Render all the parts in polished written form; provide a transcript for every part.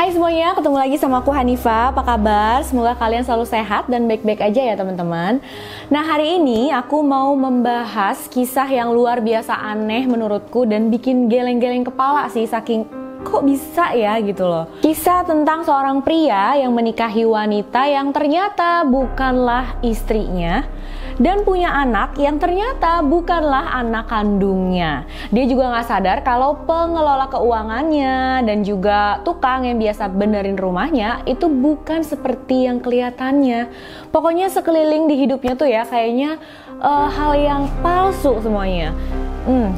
Hai semuanya, ketemu lagi sama aku Hanifa. Apa kabar? Semoga kalian selalu sehat dan baik-baik aja ya teman-teman. Nah, hari ini aku mau membahas kisah yang luar biasa aneh menurutku dan bikin geleng-geleng kepala sih, saking kok bisa ya gitu loh. Kisah tentang seorang pria yang menikahi wanita yang ternyata bukanlah istrinya dan punya anak yang ternyata bukanlah anak kandungnya. Dia juga gak sadar kalau pengelola keuangannya dan juga tukang yang biasa benerin rumahnya itu bukan seperti yang kelihatannya. Pokoknya sekeliling di hidupnya tuh ya kayaknya hal yang palsu semuanya.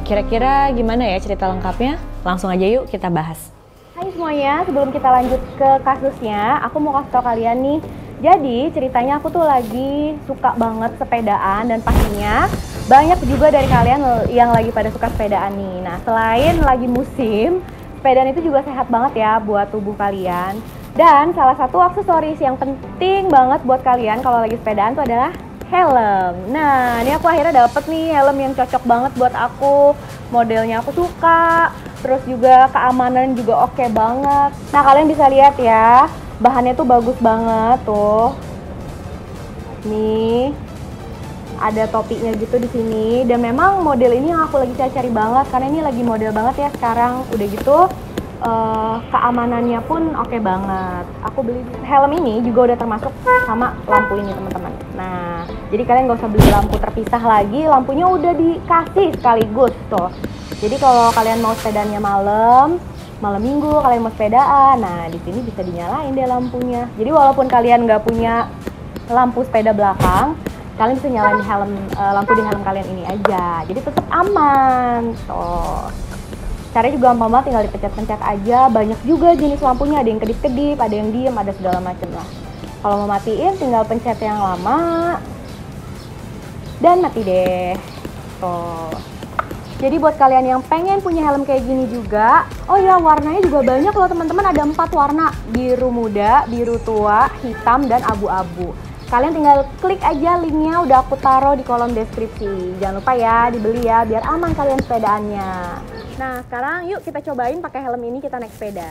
Kira-kira gimana ya cerita lengkapnya? Langsung aja yuk kita bahas. Hai semuanya, sebelum kita lanjut ke kasusnya, aku mau kasih tau kalian nih. Jadi ceritanya aku tuh lagi suka banget sepedaan dan pastinya banyak juga dari kalian yang lagi pada suka sepedaan nih. Nah, selain lagi musim, sepedaan itu juga sehat banget ya buat tubuh kalian. Dan salah satu aksesoris yang penting banget buat kalian kalau lagi sepedaan tuh adalah helm. Nah, ini aku akhirnya dapet nih helm yang cocok banget buat aku. Modelnya aku suka, terus juga keamanan juga oke banget. Nah, kalian bisa lihat ya, bahannya tuh bagus banget tuh. Nih, ada topinya gitu di sini. Dan memang model ini yang aku lagi cari banget karena ini lagi model banget ya sekarang. Udah gitu, keamanannya pun oke banget. Aku beli helm ini juga udah termasuk sama lampu ini teman-teman. Nah, jadi kalian gak usah beli lampu terpisah lagi, lampunya udah dikasih sekaligus tuh. Jadi kalau kalian mau sepedanya malam minggu kalian mau sepedaan, nah di sini bisa dinyalain deh lampunya. Jadi walaupun kalian nggak punya lampu sepeda belakang, kalian bisa nyalain lampu di helm kalian ini aja. Jadi tetap aman tuh. Caranya juga gampang banget, tinggal dipencet-pencet aja. Banyak juga jenis lampunya, ada yang kedip-kedip, ada yang diem, ada segala macem lah. Kalau mau matiin tinggal pencet yang lama dan mati deh tuh. Jadi buat kalian yang pengen punya helm kayak gini juga, oh ya warnanya juga banyak loh teman-teman, ada 4 warna, biru muda, biru tua, hitam, dan abu-abu. Kalian tinggal klik aja linknya, udah aku taruh di kolom deskripsi. Jangan lupa ya dibeli ya, biar aman kalian sepedaannya. Nah sekarang yuk kita cobain pakai helm ini kita naik sepeda.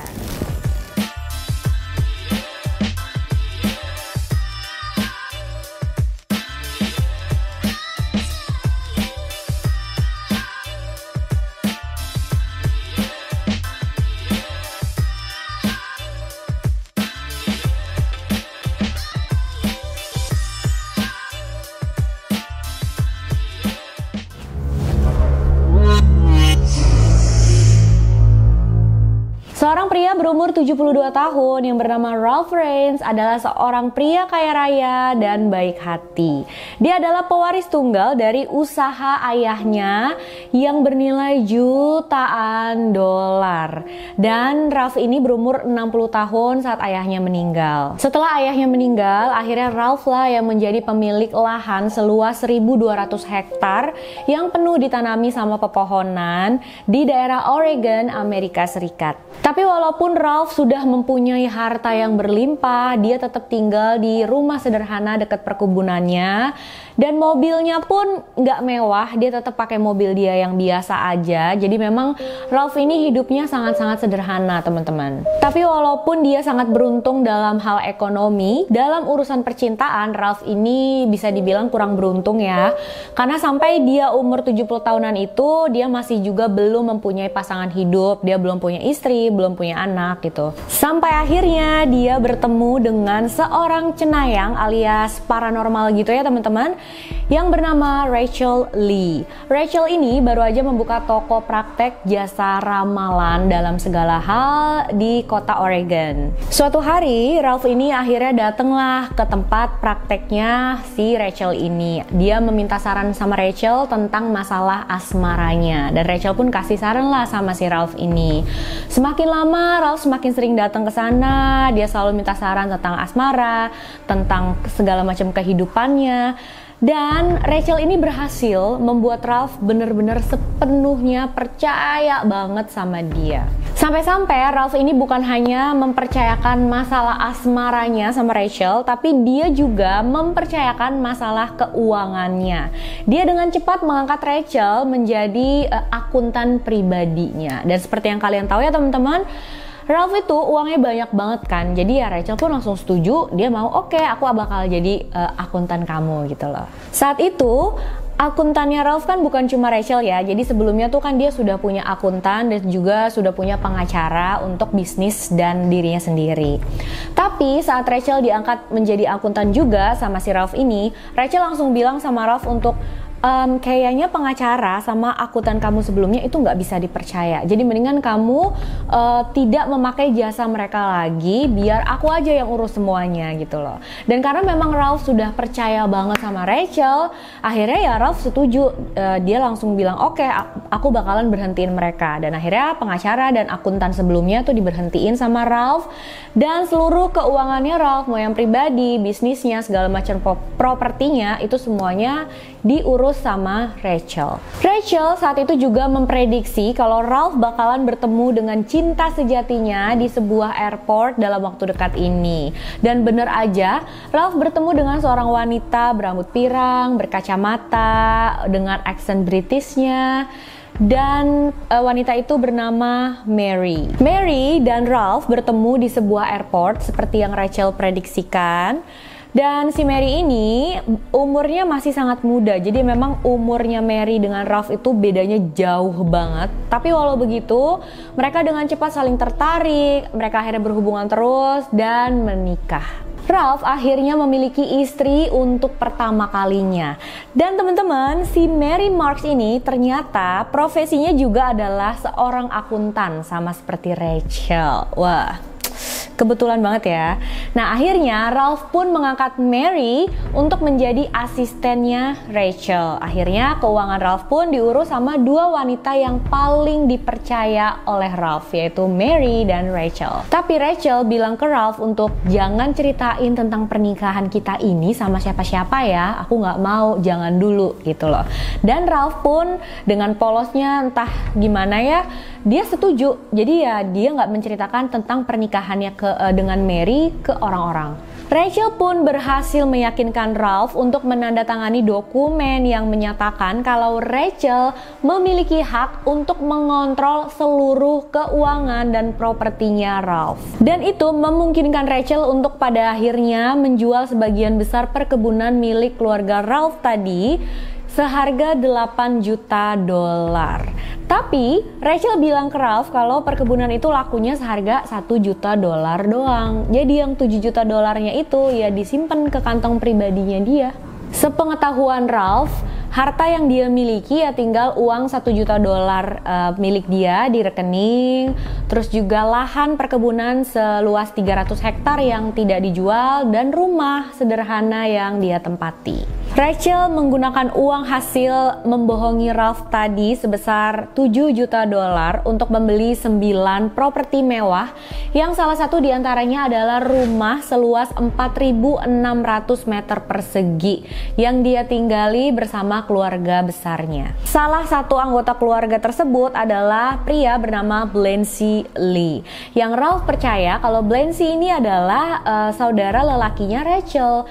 Seorang pria berumur 72 tahun yang bernama Ralph Rains adalah seorang pria kaya raya dan baik hati. Dia adalah pewaris tunggal dari usaha ayahnya yang bernilai jutaan dolar. Dan Ralph ini berumur 60 tahun saat ayahnya meninggal. Setelah ayahnya meninggal, akhirnya Ralph lah yang menjadi pemilik lahan seluas 1.200 hektar yang penuh ditanami sama pepohonan di daerah Oregon, Amerika Serikat. Tapi walaupun Ralph sudah mempunyai harta yang berlimpah, dia tetap tinggal di rumah sederhana dekat perkebunannya. Dan mobilnya pun nggak mewah, dia tetap pakai mobil dia yang biasa aja. Jadi memang Ralph ini hidupnya sangat-sangat sederhana teman-teman. Tapi walaupun dia sangat beruntung dalam hal ekonomi, dalam urusan percintaan Ralph ini bisa dibilang kurang beruntung ya. Karena sampai dia umur 70 tahunan itu, dia masih juga belum mempunyai pasangan hidup, dia belum punya istri, belum punya anak gitu. Sampai akhirnya dia bertemu dengan seorang cenayang alias paranormal gitu ya teman-teman, yang bernama Rachel Lee. Rachel ini baru aja membuka toko praktek jasa ramalan dalam segala hal di kota Oregon. Suatu hari Ralph ini akhirnya datanglah ke tempat prakteknya si Rachel ini. Dia meminta saran sama Rachel tentang masalah asmaranya, dan Rachel pun kasih saran lah sama si Ralph ini. Semakin lama Ralph semakin sering datang ke sana. Dia selalu minta saran tentang asmara, tentang segala macam kehidupannya. Dan Rachel ini berhasil membuat Ralph bener-bener sepenuhnya percaya banget sama dia. Sampai-sampai Ralph ini bukan hanya mempercayakan masalah asmaranya sama Rachel, tapi dia juga mempercayakan masalah keuangannya. Dia dengan cepat mengangkat Rachel menjadi akuntan pribadinya. Dan seperti yang kalian tahu ya teman-teman, Ralph itu uangnya banyak banget kan, jadi ya Rachel pun langsung setuju, dia mau oke, aku bakal jadi akuntan kamu gitu loh. Saat itu akuntannya Ralph kan bukan cuma Rachel ya, jadi sebelumnya tuh kan dia sudah punya akuntan dan juga sudah punya pengacara untuk bisnis dan dirinya sendiri. Tapi saat Rachel diangkat menjadi akuntan juga sama si Ralph ini, Rachel langsung bilang sama Ralph untuk kayaknya pengacara sama akuntan kamu sebelumnya itu nggak bisa dipercaya. Jadi mendingan kamu tidak memakai jasa mereka lagi, biar aku aja yang urus semuanya gitu loh. Dan karena memang Ralph sudah percaya banget sama Rachel, akhirnya ya Ralph setuju. Dia langsung bilang oke, aku bakalan berhentiin mereka. Dan akhirnya pengacara dan akuntan sebelumnya tuh diberhentiin sama Ralph. Dan seluruh keuangannya Ralph, mau yang pribadi, bisnisnya, segala macam propertinya itu semuanya diurus sama Rachel. Rachel saat itu juga memprediksi kalau Ralph bakalan bertemu dengan cinta sejatinya di sebuah airport dalam waktu dekat ini. Dan bener aja, Ralph bertemu dengan seorang wanita berambut pirang, berkacamata, dengan aksen Britishnya. Dan wanita itu bernama Mary. Mary dan Ralph bertemu di sebuah airport seperti yang Rachel prediksikan. Dan si Mary ini umurnya masih sangat muda, jadi memang umurnya Mary dengan Ralph itu bedanya jauh banget. Tapi walau begitu, mereka dengan cepat saling tertarik, mereka akhirnya berhubungan terus dan menikah. Ralph akhirnya memiliki istri untuk pertama kalinya. Dan teman-teman, si Mary Marks ini ternyata profesinya juga adalah seorang akuntan sama seperti Rachel. Wah, kebetulan banget ya. Nah akhirnya Ralph pun mengangkat Mary untuk menjadi asistennya Rachel. Akhirnya keuangan Ralph pun diurus sama dua wanita yang paling dipercaya oleh Ralph, yaitu Mary dan Rachel. Tapi Rachel bilang ke Ralph untuk jangan ceritain tentang pernikahan kita ini sama siapa-siapa ya, aku nggak mau, jangan dulu gitu loh. Dan Ralph pun dengan polosnya entah gimana ya, dia setuju. Jadi ya dia nggak menceritakan tentang pernikahannya dengan Mary ke orang-orang. Rachel pun berhasil meyakinkan Ralph untuk menandatangani dokumen yang menyatakan kalau Rachel memiliki hak untuk mengontrol seluruh keuangan dan propertinya Ralph. Dan itu memungkinkan Rachel untuk pada akhirnya menjual sebagian besar perkebunan milik keluarga Ralph tadi seharga $8 juta. Tapi Rachel bilang ke Ralph kalau perkebunan itu lakunya seharga $1 juta doang. Jadi yang $7 juta itu ya disimpan ke kantong pribadinya dia. Sepengetahuan Ralph, harta yang dia miliki ya tinggal uang $1 juta milik dia di rekening, terus juga lahan perkebunan seluas 300 hektar yang tidak dijual, dan rumah sederhana yang dia tempati. Rachel menggunakan uang hasil membohongi Ralph tadi sebesar $7 juta untuk membeli 9 properti mewah, yang salah satu diantaranya adalah rumah seluas 4.600 meter persegi yang dia tinggali bersama keluarga besarnya. Salah satu anggota keluarga tersebut adalah pria bernama Blancy Lee, yang Ralph percaya kalau Blancy ini adalah saudara lelakinya Rachel.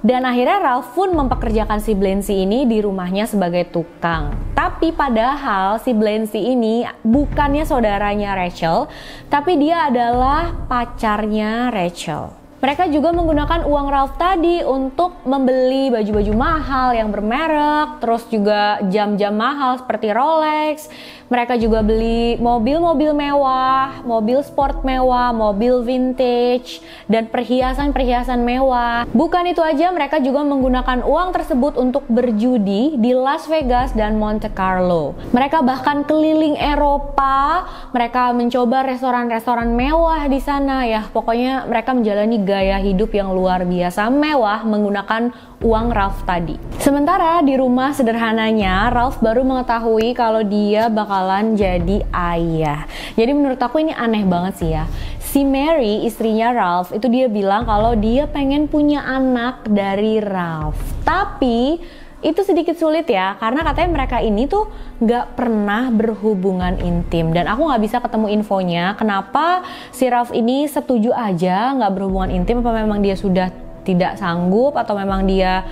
Dan akhirnya Ralph pun mempekerjakan si Blancy ini di rumahnya sebagai tukang. Tapi padahal si Blancy ini bukannya saudaranya Rachel, tapi dia adalah pacarnya Rachel. Mereka juga menggunakan uang Ralph tadi untuk membeli baju-baju mahal yang bermerek, terus juga jam-jam mahal seperti Rolex. Mereka juga beli mobil-mobil mewah, mobil sport mewah, mobil vintage, dan perhiasan-perhiasan mewah. Bukan itu aja, mereka juga menggunakan uang tersebut untuk berjudi di Las Vegas dan Monte Carlo. Mereka bahkan keliling Eropa, mereka mencoba restoran-restoran mewah di sana. Ya, pokoknya mereka menjalani gaya hidup yang luar biasa mewah menggunakan uang Ralph tadi. Sementara di rumah sederhananya, Ralph baru mengetahui kalau dia bakalan jadi ayah. Jadi menurut aku ini aneh banget sih ya. Si Mary, istrinya Ralph, itu dia bilang kalau dia pengen punya anak dari Ralph. Tapi itu sedikit sulit ya, karena katanya mereka ini tuh gak pernah berhubungan intim. Dan aku gak bisa ketemu infonya kenapa si Ralph ini setuju aja gak berhubungan intim, apa memang dia sudah tidak sanggup atau memang dia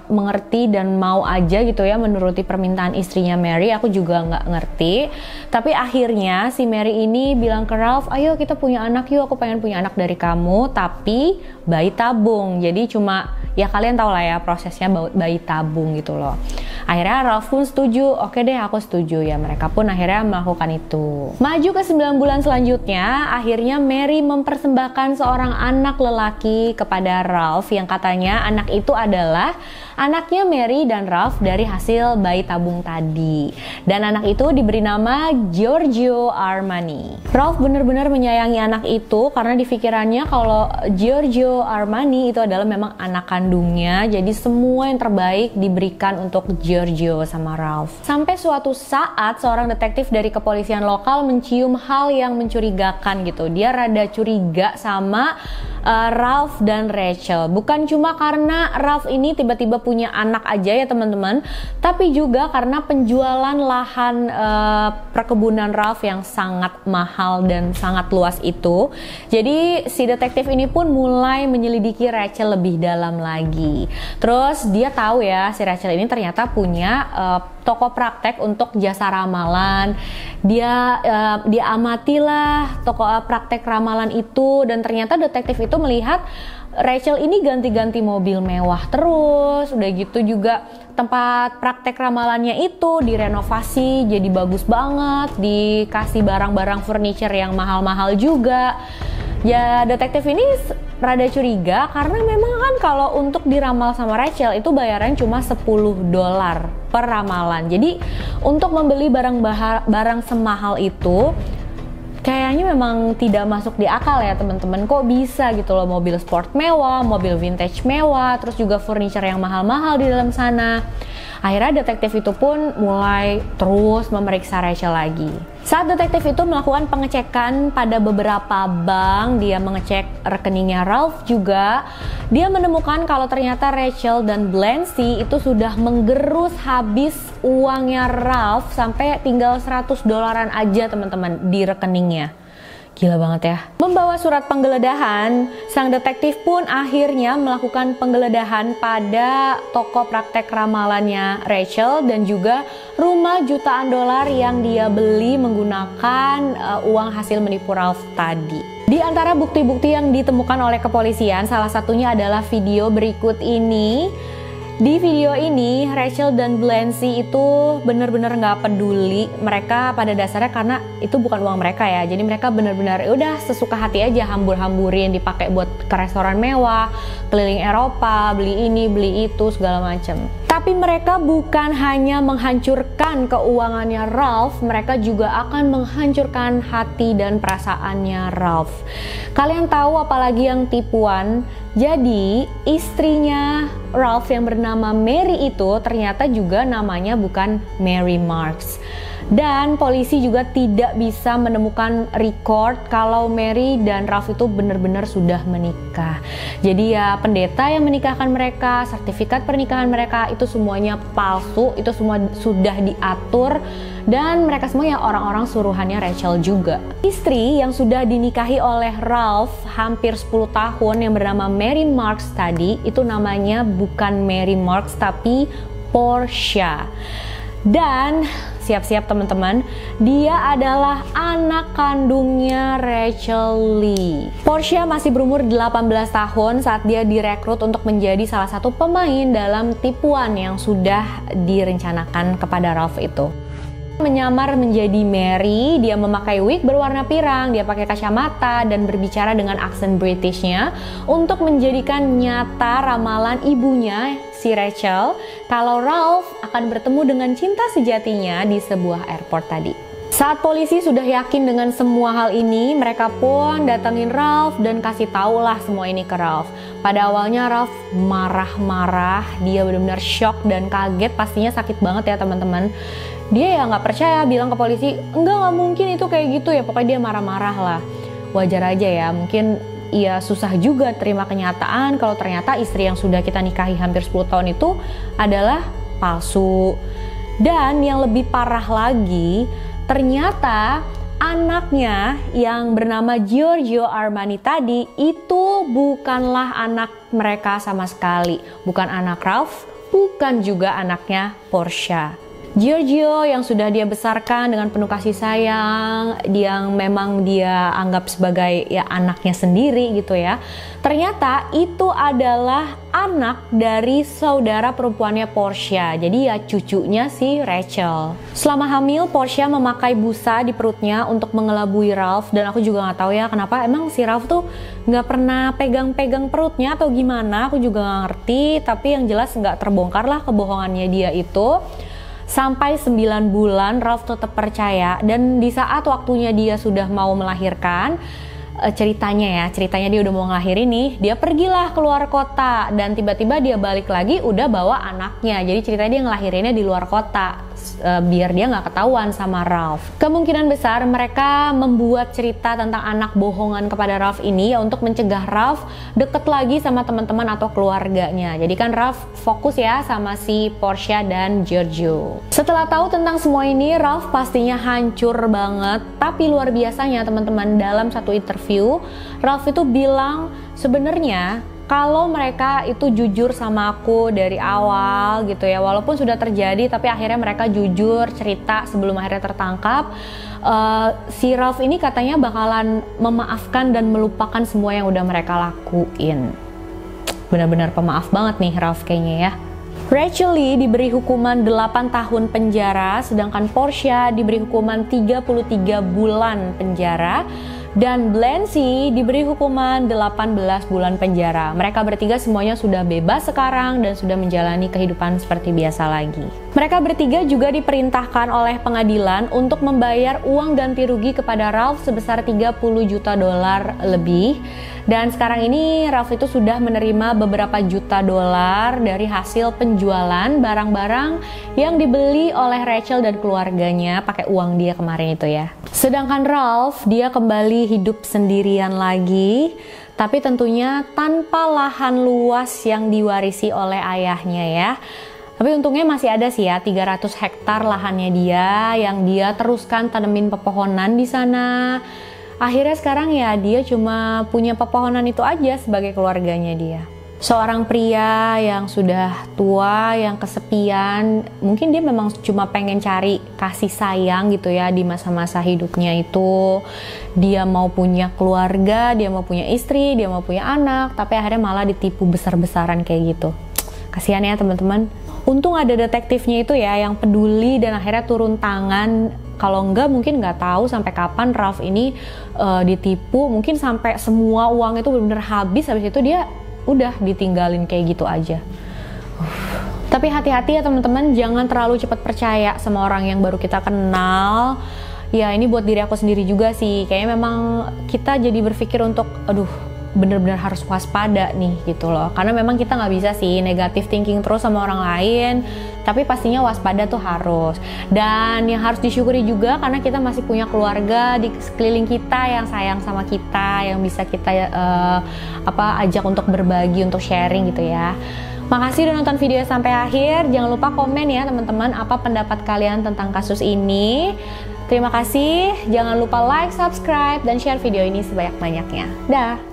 mengerti dan mau aja gitu ya menuruti permintaan istrinya Mary, aku juga nggak ngerti. Tapi akhirnya si Mary ini bilang ke Ralph, ayo kita punya anak yuk, aku pengen punya anak dari kamu, tapi bayi tabung. Jadi cuma, ya kalian tau lah ya prosesnya bayi tabung gitu loh. Akhirnya Ralph pun setuju, oke deh aku setuju ya, mereka pun akhirnya melakukan itu. Maju ke 9 bulan selanjutnya, akhirnya Mary mempersembahkan seorang anak lelaki kepada Ralph yang katanya anak itu adalah anaknya Mary dan Ralph dari hasil bayi tabung tadi. Dan anak itu diberi nama Giorgio Armani. Ralph benar-benar menyayangi anak itu karena di pikirannya kalau Giorgio Armani itu adalah memang anak kandungnya. Jadi semua yang terbaik diberikan untuk Giorgio sama Ralph. Sampai suatu saat seorang detektif dari kepolisian lokal mencium hal yang mencurigakan gitu. Dia rada curiga sama Ralph dan Rachel. Bukan cuma karena Ralph ini tiba-tiba punya anak aja ya teman-teman, tapi juga karena penjualan lahan perkebunan Ralph yang sangat mahal dan sangat luas itu. Jadi si detektif ini pun mulai menyelidiki Rachel lebih dalam lagi. Terus dia tahu ya si Rachel ini ternyata punya toko praktek untuk jasa ramalan. Dia amatilah toko praktek ramalan itu, dan ternyata detektif itu melihat Rachel ini ganti-ganti mobil mewah terus. Udah gitu juga tempat praktek ramalannya itu direnovasi jadi bagus banget, dikasih barang-barang furniture yang mahal-mahal juga. Ya detektif ini rada curiga karena memang kan kalau untuk diramal sama Rachel itu bayaran cuma $10 per ramalan. Jadi untuk membeli barang semahal itu kayaknya memang tidak masuk di akal ya teman-teman. Kok bisa gitu loh, mobil sport mewah, mobil vintage mewah, terus juga furniture yang mahal-mahal di dalam sana. Akhirnya detektif itu pun mulai terus memeriksa Rachel lagi. Saat detektif itu melakukan pengecekan pada beberapa bank, dia mengecek rekeningnya Ralph juga. Dia menemukan kalau ternyata Rachel dan Blancy itu sudah menggerus habis uangnya Ralph sampai tinggal $100 aja teman-teman di rekeningnya. Gila banget ya. Membawa surat penggeledahan, sang detektif pun akhirnya melakukan penggeledahan pada toko praktek ramalannya Rachel dan juga rumah jutaan dolar yang dia beli menggunakan uang hasil menipu Ralph tadi. Di antara bukti-bukti yang ditemukan oleh kepolisian, salah satunya adalah video berikut ini. Di video ini Rachel dan Blancy itu benar-benar nggak peduli mereka pada dasarnya karena itu bukan uang mereka ya. Jadi mereka benar-benar udah sesuka hati aja hambur-hamburin, dipakai buat ke restoran mewah, keliling Eropa, beli ini, beli itu segala macam. Tapi mereka bukan hanya menghancurkan keuangannya Ralph, mereka juga akan menghancurkan hati dan perasaannya Ralph. Kalian tahu apalagi yang tipuan? Jadi istrinya Ralph yang bernama Mary itu ternyata juga namanya bukan Mary Marks. Dan polisi juga tidak bisa menemukan record kalau Mary dan Ralph itu benar-benar sudah menikah. Jadi ya pendeta yang menikahkan mereka, sertifikat pernikahan mereka itu semuanya palsu, itu semua sudah diatur. Dan mereka semua ya orang-orang suruhannya Rachel juga. Istri yang sudah dinikahi oleh Ralph hampir 10 tahun yang bernama Mary Marks tadi, itu namanya bukan Mary Marks tapi Portia. Dan siap-siap teman-teman, dia adalah anak kandungnya Rachel Lee. Portia masih berumur 18 tahun saat dia direkrut untuk menjadi salah satu pemain dalam tipuan yang sudah direncanakan kepada Ralph itu. Menyamar menjadi Mary, dia memakai wig berwarna pirang, dia pakai kacamata dan berbicara dengan aksen Britishnya untuk menjadikan nyata ramalan ibunya si Rachel kalau Ralph akan bertemu dengan cinta sejatinya di sebuah airport tadi. Saat polisi sudah yakin dengan semua hal ini, mereka pun datengin Ralph dan kasih tau lah semua ini ke Ralph. Pada awalnya Ralph marah-marah, dia benar-benar shock dan kaget, pastinya sakit banget ya teman-teman. Dia ya nggak percaya, bilang ke polisi, nggak mungkin itu kayak gitu ya, pokoknya dia marah-marah lah. Wajar aja ya, mungkin ia susah juga terima kenyataan kalau ternyata istri yang sudah kita nikahi hampir 10 tahun itu adalah palsu. Dan yang lebih parah lagi, ternyata anaknya yang bernama Giorgio Armani tadi itu bukanlah anak mereka sama sekali. Bukan anak Ralph, bukan juga anaknya Portia. Giorgio yang sudah dia besarkan dengan penuh kasih sayang, yang memang dia anggap sebagai ya anaknya sendiri gitu ya. Ternyata itu adalah anak dari saudara perempuannya Portia. Jadi ya cucunya si Rachel. Selama hamil, Portia memakai busa di perutnya untuk mengelabui Ralph, dan aku juga nggak tahu ya kenapa emang si Ralph tuh nggak pernah pegang-pegang perutnya atau gimana. Aku juga nggak ngerti. Tapi yang jelas nggak terbongkar lah kebohongannya dia itu. Sampai 9 bulan Ralph tetap percaya, dan di saat waktunya dia sudah mau melahirkan, ceritanya dia udah mau ngelahirin nih, dia pergilah keluar kota dan tiba-tiba dia balik lagi udah bawa anaknya. Jadi ceritanya dia ngelahirinnya di luar kota biar dia nggak ketahuan sama Ralph. Kemungkinan besar mereka membuat cerita tentang anak bohongan kepada Ralph ini ya untuk mencegah Ralph deket lagi sama teman-teman atau keluarganya. Jadi kan Ralph fokus ya sama si Portia dan Giorgio. Setelah tahu tentang semua ini, Ralph pastinya hancur banget. Tapi luar biasanya teman-teman, dalam satu interview Ralph itu bilang sebenarnya kalau mereka itu jujur sama aku dari awal gitu ya, walaupun sudah terjadi tapi akhirnya mereka jujur cerita sebelum akhirnya tertangkap. Si Ralph ini katanya bakalan memaafkan dan melupakan semua yang udah mereka lakuin. Benar-benar pemaaf banget nih Ralph kayaknya ya. Rachel Lee diberi hukuman 8 tahun penjara, sedangkan Portia diberi hukuman 33 bulan penjara. Dan Blancy diberi hukuman 18 bulan penjara. Mereka bertiga semuanya sudah bebas sekarang dan sudah menjalani kehidupan seperti biasa lagi. Mereka bertiga juga diperintahkan oleh pengadilan untuk membayar uang ganti rugi kepada Ralph sebesar 30 juta dolar lebih. Dan sekarang ini Ralph itu sudah menerima beberapa juta dolar dari hasil penjualan barang-barang yang dibeli oleh Rachel dan keluarganya pakai uang dia kemarin itu ya. Sedangkan Ralph dia kembali hidup sendirian lagi, tapi tentunya tanpa lahan luas yang diwarisi oleh ayahnya ya. Tapi untungnya masih ada sih ya 300 hektar lahannya dia yang dia teruskan tanemin pepohonan di sana. Akhirnya sekarang ya dia cuma punya pepohonan itu aja sebagai keluarganya dia. Seorang pria yang sudah tua, yang kesepian, mungkin dia memang cuma pengen cari kasih sayang gitu ya di masa-masa hidupnya itu. Dia mau punya keluarga, dia mau punya istri, dia mau punya anak, tapi akhirnya malah ditipu besar-besaran kayak gitu. Kasihan ya teman-teman. Untung ada detektifnya itu ya yang peduli dan akhirnya turun tangan. Kalau enggak mungkin nggak tahu sampai kapan Ralph ini ditipu, mungkin sampai semua uang itu benar-benar habis, habis itu dia udah ditinggalin kayak gitu aja. Tapi hati-hati ya teman-teman, jangan terlalu cepat percaya sama orang yang baru kita kenal. Ya ini buat diri aku sendiri juga sih, kayaknya memang kita jadi berpikir untuk bener-bener harus waspada nih gitu loh, karena memang kita nggak bisa sih negative thinking terus sama orang lain, tapi pastinya waspada tuh harus. Dan yang harus disyukuri juga karena kita masih punya keluarga di sekeliling kita yang sayang sama kita, yang bisa kita ajak untuk berbagi, untuk sharing gitu ya. Makasih udah nonton video sampai akhir. Jangan lupa komen ya teman-teman, apa pendapat kalian tentang kasus ini. Terima kasih. Jangan lupa like, subscribe, dan share video ini sebanyak-banyaknya. Dah.